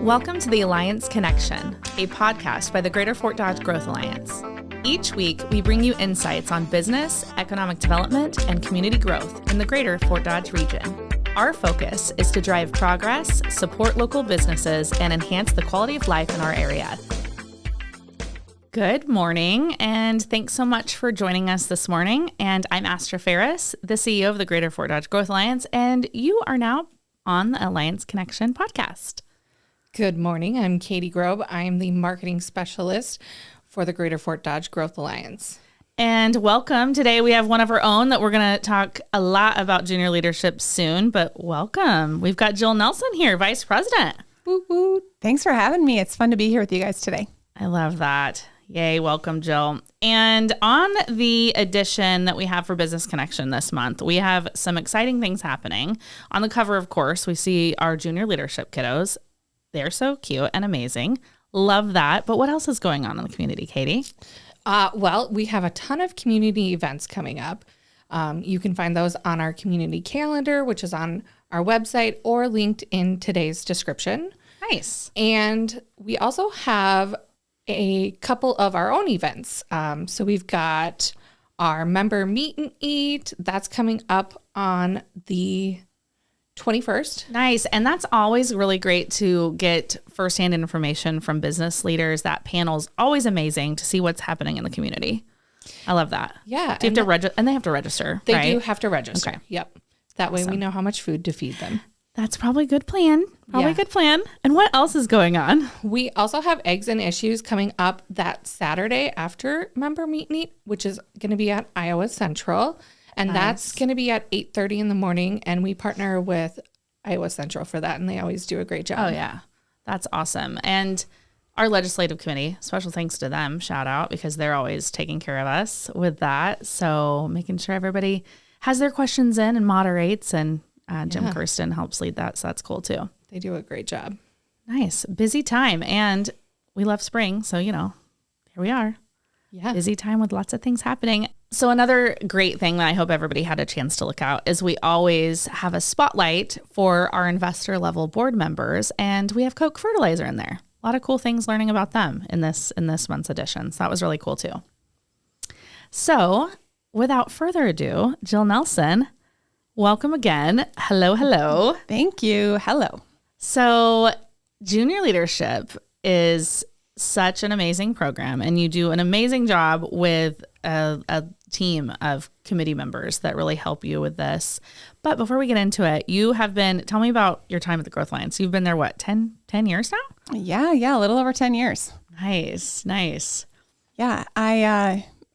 Welcome to the Alliance Connection, a podcast by the Greater Fort Dodge Growth Alliance. Each week, we bring you insights on business, economic development, and community growth in the Greater Fort Dodge region. Our focus is to drive progress, support local businesses, and enhance the quality of life in our area. Good morning, and thanks so much for joining us this morning. And I'm Astra Ferris, the CEO of the Greater Fort Dodge Growth Alliance, and you are now on the Alliance Connection podcast. Good morning. I'm Katy Grobe. I am the marketing specialist for the Greater Fort Dodge Growth Alliance. And welcome. Today we have one of our own that we're going to talk a lot about junior leadership soon, but welcome. We've got Jill Nelson here, Vice President. Woo woo. Thanks for having me. It's fun to be here with you guys today. I love that. Yay. Welcome, Jill. And on the edition that we have for Business Connection this month, we have some exciting things happening. On the cover, of course, we see our junior leadership kiddos. They're so cute and amazing. Love that. But what else is going on in the community, Katy? Well, we have a ton of community events coming up. You can find those on our community calendar, which is on our website or linked in today's description. Nice. And we also have a couple of our own events. So we've got our member meet and eat. That's coming up on the 21st. Nice. And that's always really great to get firsthand information from business leaders. That panel's always amazing to see what's happening in the community. I love that. Yeah. Do you have to register? And they have to register, They right? do have to register. Okay. Yep. That way we know how much food to feed them. That's probably a good plan. Probably a good plan. And what else is going on? We also have Eggs and Issues coming up that Saturday after member meet and eat, which is going to be at Iowa Central. And that's going to be at 8:30 in the morning. And we partner with Iowa Central for that. And they always do a great job. Oh, yeah. That's awesome. And our legislative committee, special thanks to them, shout out, because they're always taking care of us with that. So making sure everybody has their questions in and moderates, and Jim Kirsten helps lead that. So that's cool too. They do a great job. Nice. Busy time. And we love spring. So, here we are. Yeah. Busy time with lots of things happening. So another great thing that I hope everybody had a chance to look out is we always have a spotlight for our investor level board members, and we have Coke Fertilizer in there. A lot of cool things learning about them in this month's edition. So that was really cool too. So without further ado, Jill Nelson, welcome again. Hello, hello. Thank you. Hello. So junior leadership is such an amazing program, and you do an amazing job with a team of committee members that really help you with this. But before we get into it, tell me about your time at the Growth Alliance. You've been there, what, 10 years now? Yeah, a little over 10 years. Nice. Yeah,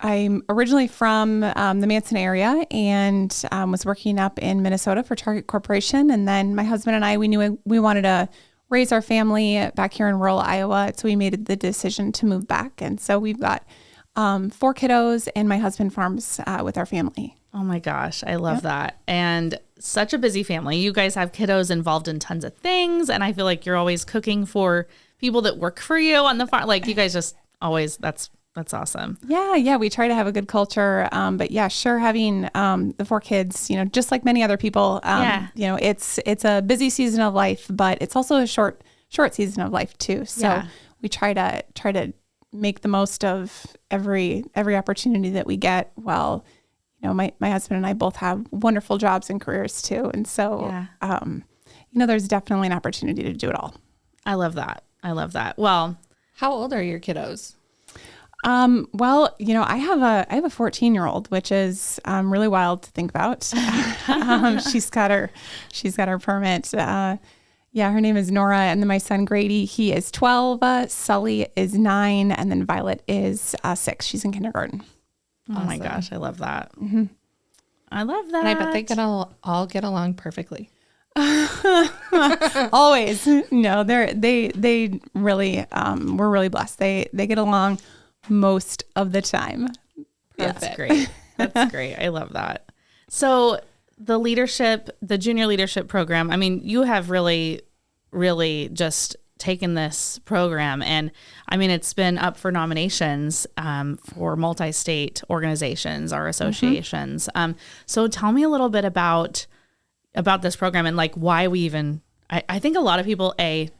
I'm originally from the Manson area and was working up in Minnesota for Target Corporation. And then my husband and I, we knew we wanted to raise our family back here in rural Iowa. So we made the decision to move back. And so we've got 4 kiddos, and my husband farms with our family. Oh my gosh, I love that. And such a busy family. You guys have kiddos involved in tons of things. And I feel like you're always cooking for people that work for you on the farm. Like you guys just always, that's awesome. Yeah. We try to have a good culture. But yeah, sure. Having the 4 kids, just like many other people, it's a busy season of life, but it's also a short season of life too. So we try to make the most of every opportunity that we get. While, my husband and I both have wonderful jobs and careers too. And so, there's definitely an opportunity to do it all. I love that. Well, how old are your kiddos? Well, I have a 14-year-old, which is really wild to think about. She's got her permit. Her name is Nora, and then my son Grady, he is 12. Sully is 9, and then Violet is 6. She's in kindergarten. Awesome. Oh my gosh, I love that. Mm-hmm. I love that. And I bet they can all get along perfectly. Always. No, they really we're really blessed. They get along most of the time. That's great. That's great. I love that. So the junior leadership program, I mean, you have really, really just taken this program, and I mean, it's been up for nominations for multi-state organizations or associations. So tell me a little bit about this program and like why we even I think a lot of people,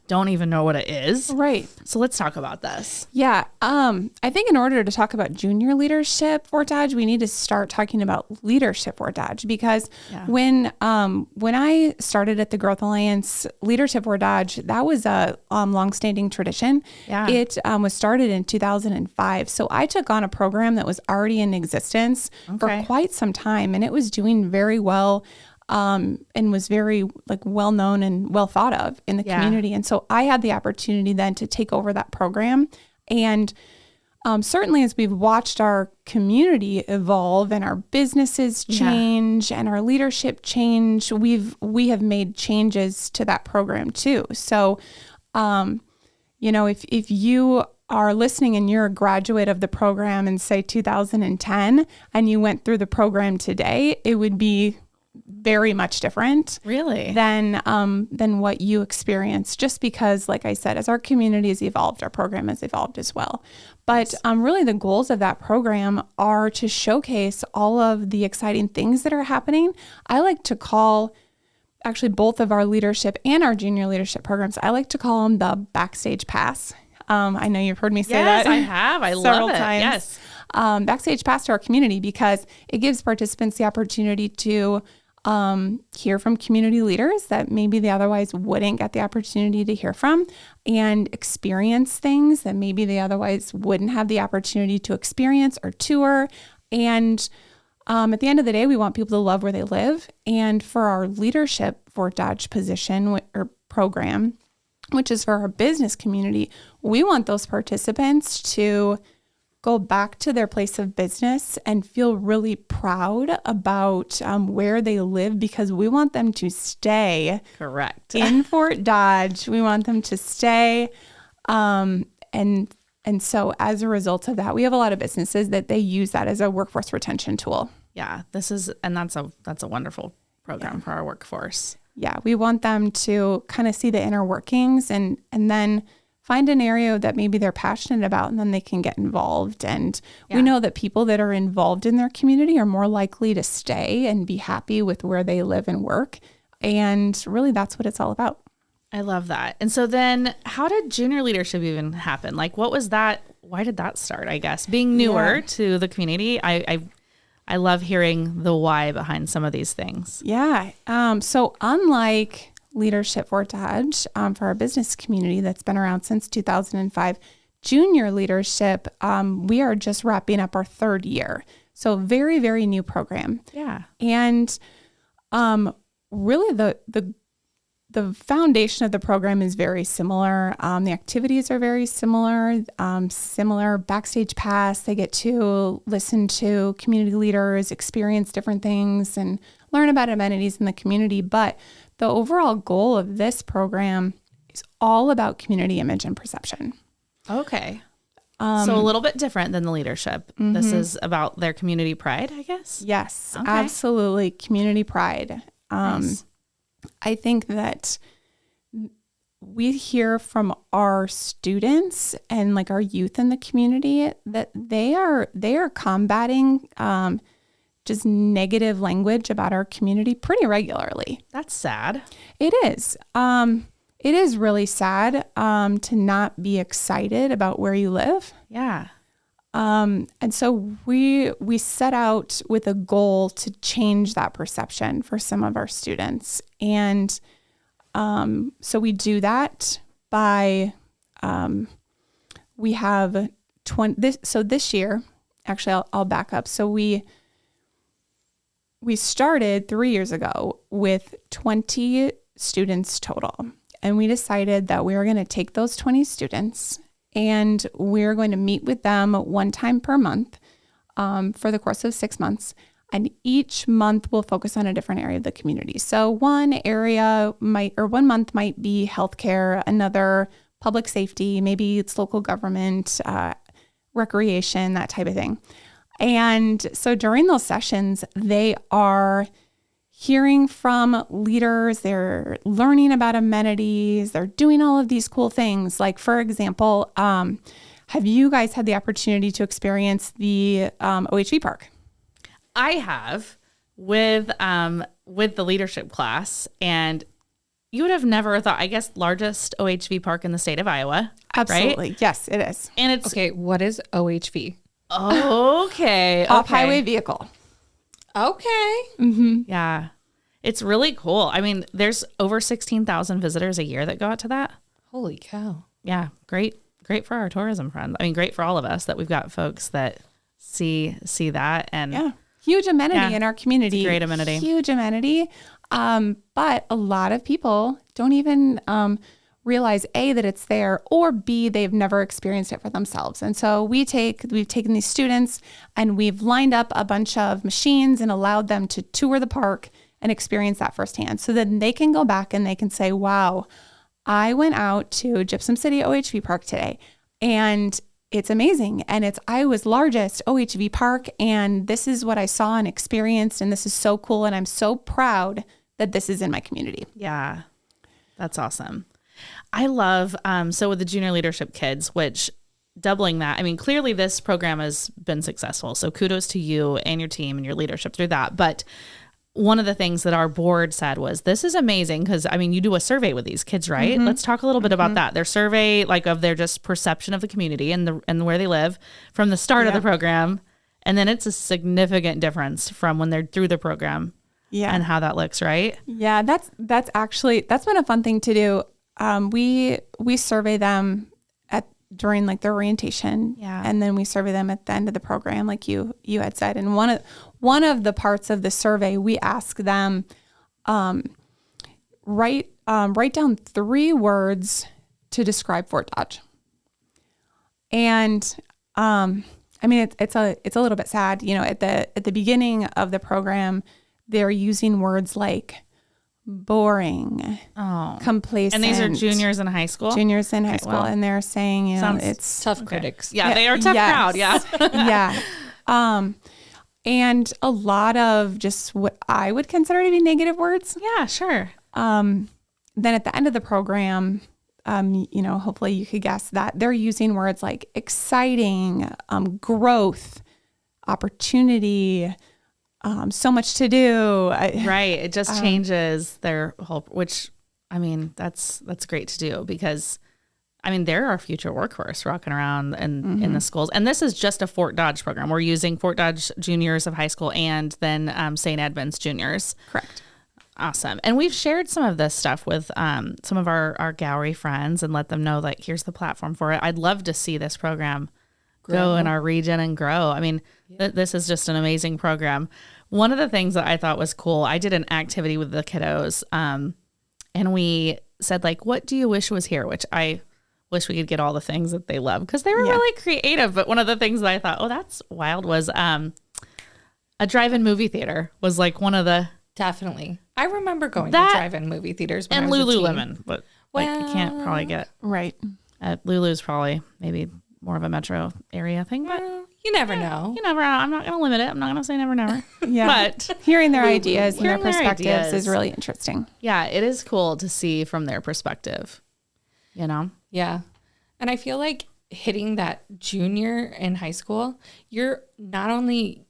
don't even know what it is. Right. So let's talk about this. Yeah. I think in order to talk about junior leadership for Dodge, we need to start talking about leadership for Dodge, because when I started at the Growth Alliance, leadership for Dodge, that was a longstanding tradition. Yeah. It was started in 2005. So I took on a program that was already in existence for quite some time, and it was doing very well. And was very well known and well thought of in the community. And so I had the opportunity then to take over that program. And certainly as we've watched our community evolve and our businesses change and our leadership change, we have made changes to that program too. So, if you are listening and you're a graduate of the program in say 2010 and you went through the program today, it would be very much different than what you experienced, just because, like I said, as our community has evolved, our program has evolved as well. But really the goals of that program are to showcase all of the exciting things that are happening. I like to call actually both of our leadership and our junior leadership programs, I like to call them the backstage pass. I know you've heard me say that. Yes, I have. I love it. Times. Yes. Backstage pass to our community, because it gives participants the opportunity to hear from community leaders that maybe they otherwise wouldn't get the opportunity to hear from, and experience things that maybe they otherwise wouldn't have the opportunity to experience or tour. And at the end of the day, we want people to love where they live. And for our leadership for Dodge position or program, which is for our business community, we want those participants to go back to their place of business and feel really proud about where they live, because we want them to stay in Fort Dodge. We want them to stay. And so as a result of that, we have a lot of businesses that they use that as a workforce retention tool. Yeah, that's a wonderful program for our workforce. Yeah, we want them to kind of see the inner workings and then find an area that maybe they're passionate about, and then they can get involved. And we know that people that are involved in their community are more likely to stay and be happy with where they live and work. And really, that's what it's all about. I love that. And so then how did junior leadership even happen? Like, what was that? Why did that start, I guess? Being newer to the community, I love hearing the why behind some of these things. Yeah. So unlike Leadership for Dodge, for our business community that's been around since 2005, junior leadership, we are just wrapping up our third year. So very, very new program. Yeah. And really the foundation of the program is very similar. The activities are very similar, similar backstage pass. They get to listen to community leaders, experience different things, and learn about amenities in the community. But the overall goal of this program is all about community image and perception. Okay. So a little bit different than the leadership. Mm-hmm. This is about their community pride, I guess? Yes, absolutely. Community pride. Nice. I think that we hear from our students and like our youth in the community that they are combating just negative language about our community pretty regularly. That's sad. It is. It is really sad to not be excited about where you live. Yeah. And so we set out with a goal to change that perception for some of our students. And so we do that by, we have this year, actually I'll back up. So we started 3 years ago with 20 students total. And we decided that we were going to take those 20 students and we're going to meet with them one time per month for the course of 6 months. And each month we'll focus on a different area of the community. So one month might be healthcare, another public safety, maybe it's local government, recreation, that type of thing. And so during those sessions, they are hearing from leaders, they're learning about amenities, they're doing all of these cool things. Like, for example, have you guys had the opportunity to experience the OHV park? I have with the leadership class, and you would have never thought, I guess, largest OHV park in the state of Iowa. Absolutely. Right? Yes, it is. And it's Okay, what is OHV? okay. Off-highway vehicle. Okay. Yeah. It's really cool. I mean, there's over 16,000 visitors a year that go out to that. Holy cow. Yeah. Great for our tourism friends. I mean, great for all of us that we've got folks that see that. And huge amenity in our community. It's a great amenity. Huge amenity. But a lot of people don't even realize A, that it's there, or B, they've never experienced it for themselves. And so we've taken these students and we've lined up a bunch of machines and allowed them to tour the park and experience that firsthand. So then they can go back and they can say, wow, I went out to Gypsum City OHV Park today and it's amazing. And it's Iowa's largest OHV park. And this is what I saw and experienced. And this is so cool. And I'm so proud that this is in my community. Yeah, that's awesome. I love, so with the junior leadership kids, which doubling that, I mean, clearly this program has been successful. So kudos to you and your team and your leadership through that. But one of the things that our board said was, this is amazing because, I mean, you do a survey with these kids, right? Let's talk a little bit about that. Their survey, like of their just perception of the community and where they live from the start of the program. And then it's a significant difference from when they're through the program and how that looks, right? Yeah, that's been a fun thing to do. We survey them during like their orientation, and then we survey them at the end of the program, like you had said. And one of the parts of the survey, we ask them write down 3 words to describe Fort Dodge. And I mean, it's a little bit sad, you know. At the beginning of the program, they're using words like boring, complacent. And these are juniors in high school? Juniors in high school. Well, and they're saying, you know, it's tough critics. Yeah, they are a tough crowd. Yeah. And a lot of just what I would consider to be negative words. Yeah, sure. Then at the end of the program, you know, hopefully you could guess that they're using words like exciting, growth, opportunity, so much to do. Right. It just changes their whole, which, I mean, that's great to do because, I mean, they're our future workforce rocking around in the schools. And this is just a Fort Dodge program. We're using Fort Dodge juniors of high school and then St. Edmunds juniors. Correct. Awesome. And we've shared some of this stuff with some of our gallery friends and let them know, like, here's the platform for it. I'd love to see this program go in our region and grow. I mean, this is just an amazing program. One of the things that I thought was cool, I did an activity with the kiddos and we said, like, what do you wish was here? Which I wish we could get all the things that they love because they were really creative. But one of the things that I thought, oh, that's wild, was a drive-in movie theater was like one of the... Definitely. I remember going to drive-in movie theaters when and I was Lululemon, but like you can't probably get... Right. Lulu's probably maybe more of a metro area thing, but you never know. You never know. I'm not going to limit it. I'm not going to say never, never. But hearing their ideas and their perspectives is really interesting. Yeah, it is cool to see from their perspective, you know? Yeah. And I feel like hitting that junior in high school, you're not only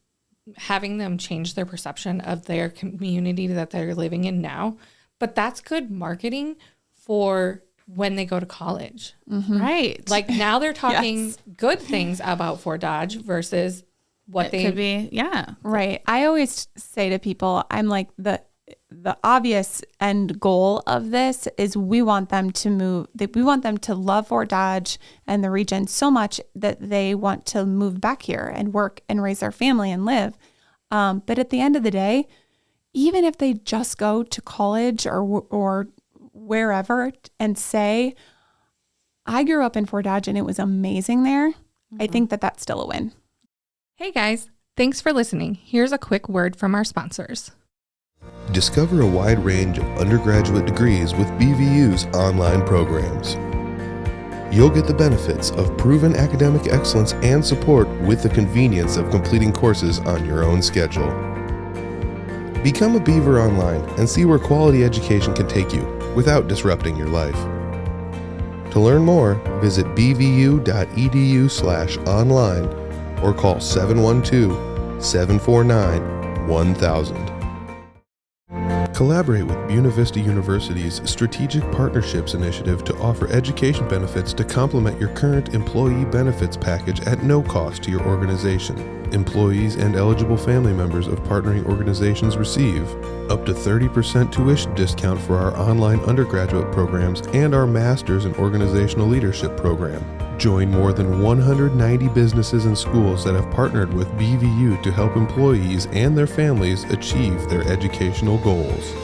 having them change their perception of their community that they're living in now, but that's good marketing for when they go to college. Right. Like now they're talking good things about Fort Dodge versus what it they could be. Yeah. Right. I always say to people, I'm like, the obvious end goal of this is we want them to move. We want them to love Fort Dodge and the region so much that they want to move back here and work and raise their family and live. But at the end of the day, even if they just go to college or wherever and say, I grew up in Fort Dodge and it was amazing there, I think that that's still a win. Hey guys, thanks for listening. Here's a quick word from our sponsors. Discover a wide range of undergraduate degrees with BVU's online programs. You'll get the benefits of proven academic excellence and support with the convenience of completing courses on your own schedule. Become a Beaver online and see where quality education can take you without disrupting your life. To learn more, visit bvu.edu/online or call 712-749-1000. Collaborate with Buena Vista University's Strategic Partnerships Initiative to offer education benefits to complement your current employee benefits package at no cost to your organization. Employees and eligible family members of partnering organizations receive up to 30% tuition discount for our online undergraduate programs and our Master's in Organizational Leadership program. Join more than 190 businesses and schools that have partnered with BVU to help employees and their families achieve their educational goals.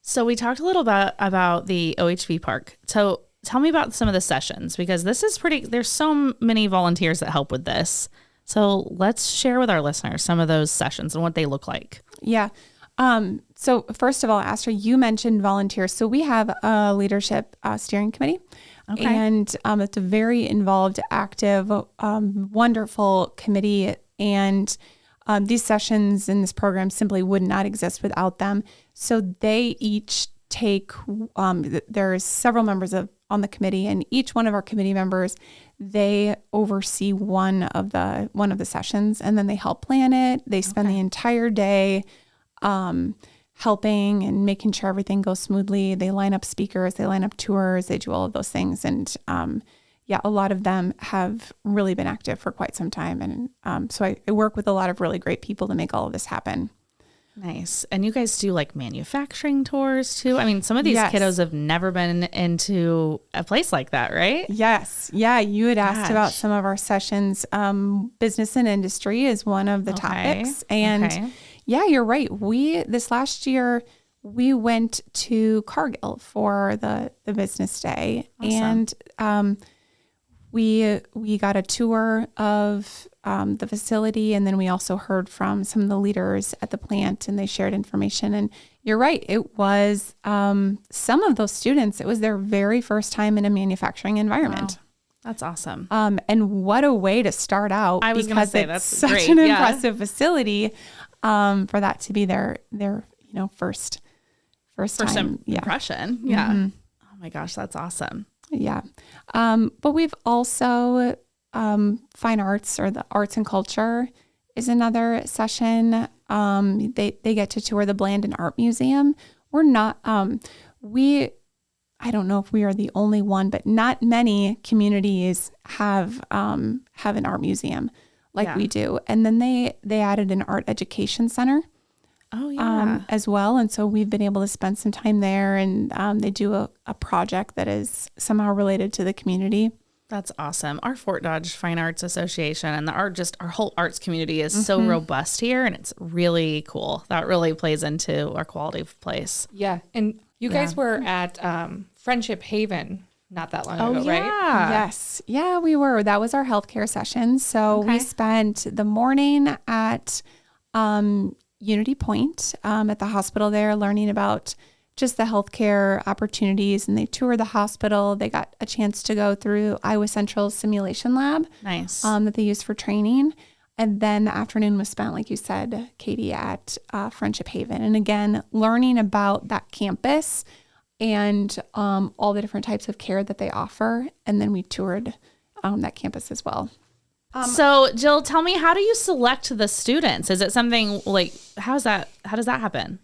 So we talked a little bit about the OHV Park. So tell me about some of the sessions, because this is there's so many volunteers that help with this. So let's share with our listeners some of those sessions and what they look like. Yeah. So first of all, Astra, you mentioned volunteers. So we have a leadership steering committee, and it's a very involved, active, wonderful committee. And these sessions in this program simply would not exist without them. So they each take, there's several members on the committee, and each one of our committee members, they oversee one of the sessions, and then they help plan it. They spend the entire day helping and making sure everything goes smoothly. They line up speakers, they line up tours, they do all of those things. And a lot of them have really been active for quite some time. And so I work with a lot of really great people to make all of this happen. Nice. And you guys do like manufacturing tours too? I mean, some of these kiddos have never been into a place like that, right? Yes. Yeah. You had asked about some of our sessions. Business and industry is one of the topics. And yeah, you're right. This last year, we went to Cargill for the business day. Awesome. And we got a tour of the facility, and then we also heard from some of the leaders at the plant, and they shared information. And you're right, it was some of those students, it was their very first time in a manufacturing environment. Wow. That's awesome. And what a way to start out! I was going to say that's such great. an impressive facility for that to be their first time impression. Yeah. Mm-hmm. Oh my gosh, that's awesome. Yeah. But we've also, fine arts, or the arts and culture is another session. They get to tour the Blandon Art Museum. We're not, I don't know if we are the only one, but not many communities have an art museum like we do. And then they added an art education center. Oh, yeah. As well. And so we've been able to spend some time there, and they do a project that is somehow related to the community. That's awesome. Our Fort Dodge Fine Arts Association and our whole arts community is so robust here, and it's really cool. That really plays into our quality of place. Yeah. And you guys were at Friendship Haven not that long ago, right? Yes. Yeah, we were. That was our healthcare session. So we spent the morning at Unity Point at the hospital there, learning about just the healthcare opportunities, and they toured the hospital. They got a chance to go through Iowa Central's simulation lab. Nice. That they use for training. And then the afternoon was spent, like you said, Katie, at Friendship Haven. And again, learning about that campus and all the different types of care that they offer. And then we toured that campus as well. So Jill, tell me, how do you select the students? Is it something like, how does that happen?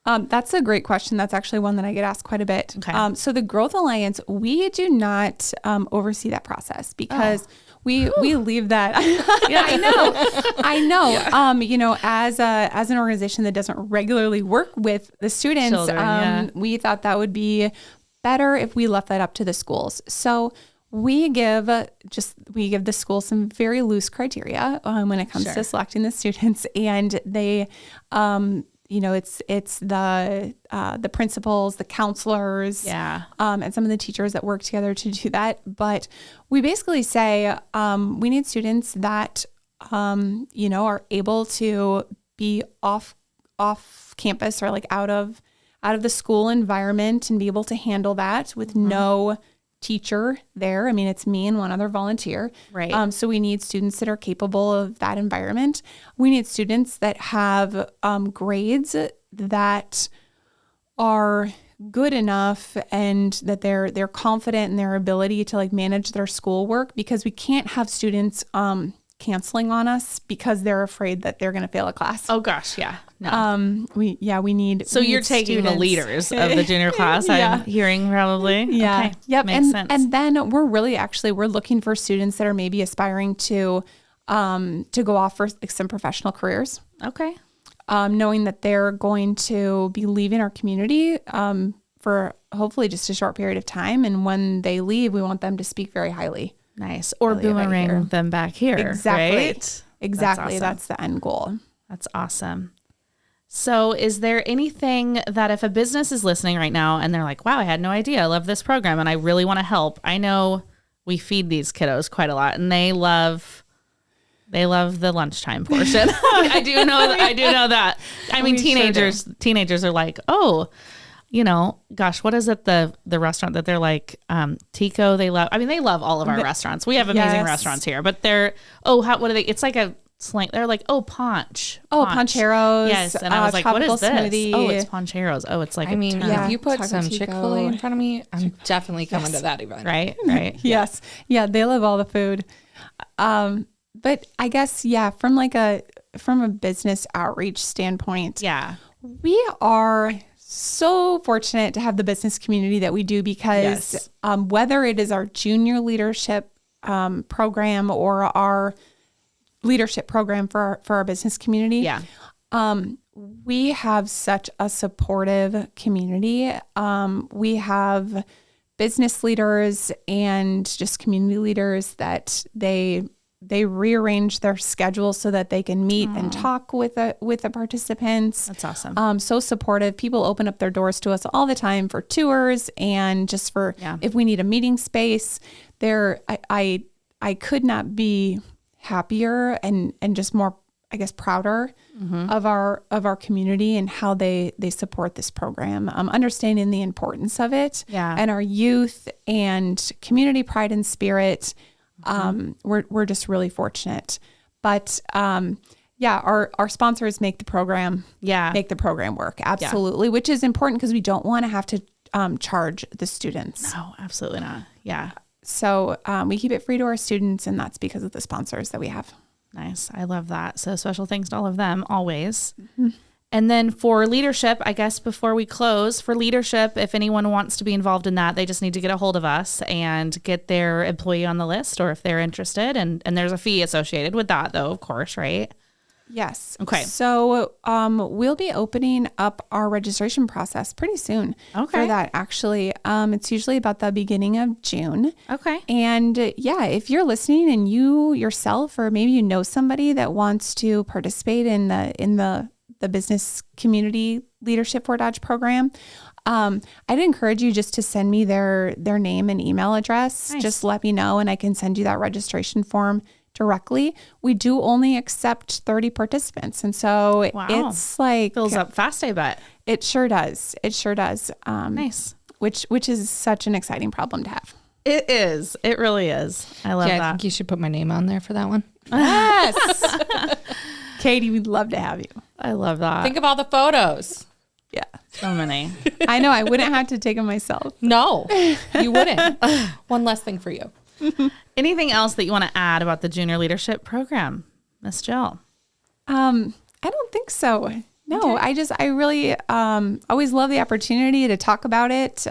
That's a great question. That's actually one that I get asked quite a bit. Okay. So the Growth Alliance, we do not oversee that process, because we leave that. Yeah, I know. Yeah. As an organization that doesn't regularly work with the students, children, we thought that would be better if we left that up to the schools. So we give the school some very loose criteria when it comes to selecting the students, and they, it's the principals, the counselors, and some of the teachers that work together to do that. But we basically say we need students that are able to be off campus, or like out of the school environment, and be able to handle that with no teacher there. I mean, it's me and one other volunteer. Right. So we need students that are capable of that environment. We need students that have grades that are good enough, and that they're confident in their ability to like manage their schoolwork, because we can't have students canceling on us because they're afraid that they're going to fail a class. Oh gosh. Yeah. No. We need. So we you're need taking students. the leaders of the junior class. Yeah. I'm hearing probably. Yeah. Okay. Yep. Makes sense. And then we're looking for students that are maybe aspiring to go off for like some professional careers. Okay. Knowing that they're going to be leaving our community for hopefully just a short period of time. And when they leave, we want them to speak very highly. Nice. Or boomerang them back here. Exactly. Right? Exactly. That's the end goal. That's awesome. So is there anything that if a business is listening right now and they're like, wow, I had no idea. I love this program and I really want to help. I know we feed these kiddos quite a lot and they love the lunchtime portion. I do know that. I mean, teenagers are like, oh, gosh, what is it? The restaurant that they're like, Tico, they love all of our restaurants. We have amazing restaurants here, but what are they? It's like a slang. They're like, oh, Ponch. Poncheros. Yes. And I was like, what is this? Smoothie. Oh, it's Poncheros. Oh, it's like, if you put some Chick-fil-A in front of me, I'm definitely coming to that event. Right. Yes. Yeah. They love all the food. But I guess, from a business outreach standpoint, we are so fortunate to have the business community that we do because whether it is our junior leadership program or our leadership program for our business community, we have such a supportive community. We have business leaders and just community leaders that they rearrange their schedule so that they can meet and talk with the participants. That's awesome. So supportive. People open up their doors to us all the time for tours and just for if we need a meeting space. I could not be happier and just more, I guess, prouder of our community and how they support this program. Understanding the importance of it and our youth and community pride and spirit. We're just really fortunate, but our sponsors make the program work. Absolutely. Which is important because we don't want to have to charge the students. No, absolutely not. Yeah. So we keep it free to our students, and that's because of the sponsors that we have. Nice. I love that. So special thanks to all of them always. Mm-hmm. And then for leadership, I guess before we close, for leadership, if anyone wants to be involved in that, they just need to get a hold of us and get their employee on the list, or if they're interested. And there's a fee associated with that, though, of course, right? Yes. Okay. So we'll be opening up our registration process pretty soon for that, actually. It's usually about the beginning of June. Okay. And if you're listening and you yourself, or maybe you know somebody that wants to participate in the business community leadership for Dodge program, I'd encourage you just to send me their name and email address. Nice. Just let me know and I can send you that registration form directly. We do only accept 30 participants. And so it's like fills up fast, I bet. It sure does. Nice. Which is such an exciting problem to have. It is. It really is. I love that. I think you should put my name on there for that one. Yes. Katie, we'd love to have you. I love that. Think of all the photos. Yeah. So many. I know. I wouldn't have to take them myself. No, you wouldn't. One less thing for you. Anything else that you want to add about the junior leadership program, Miss Jill? I don't think so. No, okay. I really always love the opportunity to talk about it.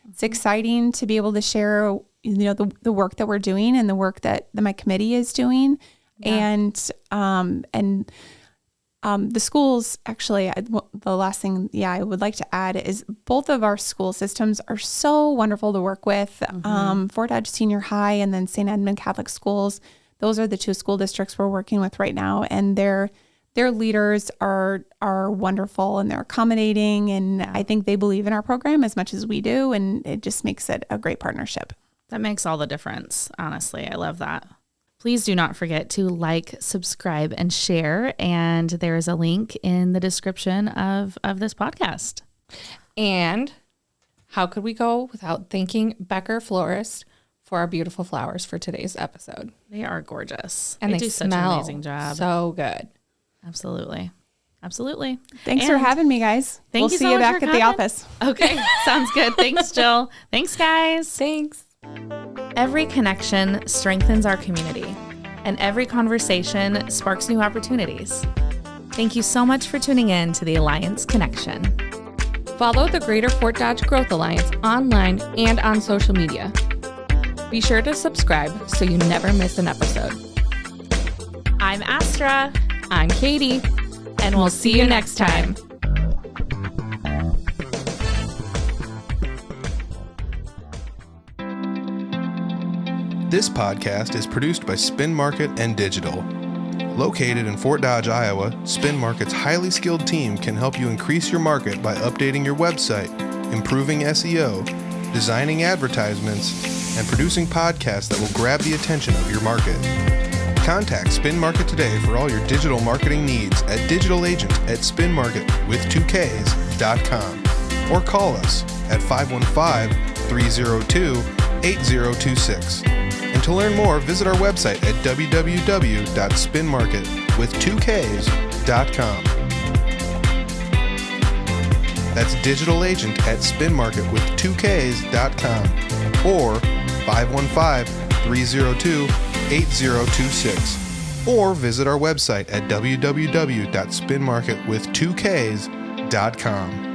It's exciting to be able to share, the work that we're doing and the work that my committee is doing. Yeah. And the schools, actually, the last thing, I would like to add is both of our school systems are so wonderful to work with. Fort Dodge Senior High and then St. Edmund Catholic Schools. Those are the two school districts we're working with right now. And their leaders are wonderful and they're accommodating. And I think they believe in our program as much as we do. And it just makes it a great partnership. That makes all the difference. Honestly, I love that. Please do not forget to like, subscribe, and share. And there is a link in the description of this podcast. And how could we go without thanking Becker Florist for our beautiful flowers for today's episode? They are gorgeous. And they do smell such an amazing job. So good. Absolutely. Thanks for having me, guys. We'll see you back at the office. Okay. Sounds good. Thanks, Jill. Thanks, guys. Thanks. Every connection strengthens our community. and every conversation sparks new opportunities. Thank you so much for tuning in to the Alliance Connection. Follow the Greater Fort Dodge Growth Alliance online and on social media. Be sure to subscribe so you never miss an episode. I'm Astra. I'm Katy. And we'll see you next time. This podcast is produced by Spin Market and Digital. Located in Fort Dodge, Iowa, Spin Market's highly skilled team can help you increase your market by updating your website, improving SEO, designing advertisements, and producing podcasts that will grab the attention of your market. Contact Spin Market today for all your digital marketing needs at digitalagent@spinmarket.com or call us at 515-302-8026. And to learn more, visit our website at www.spinmarket.com. That's digitalagent@spinmarket.com or 515-302-8026. Or visit our website at www.spinmarket.com.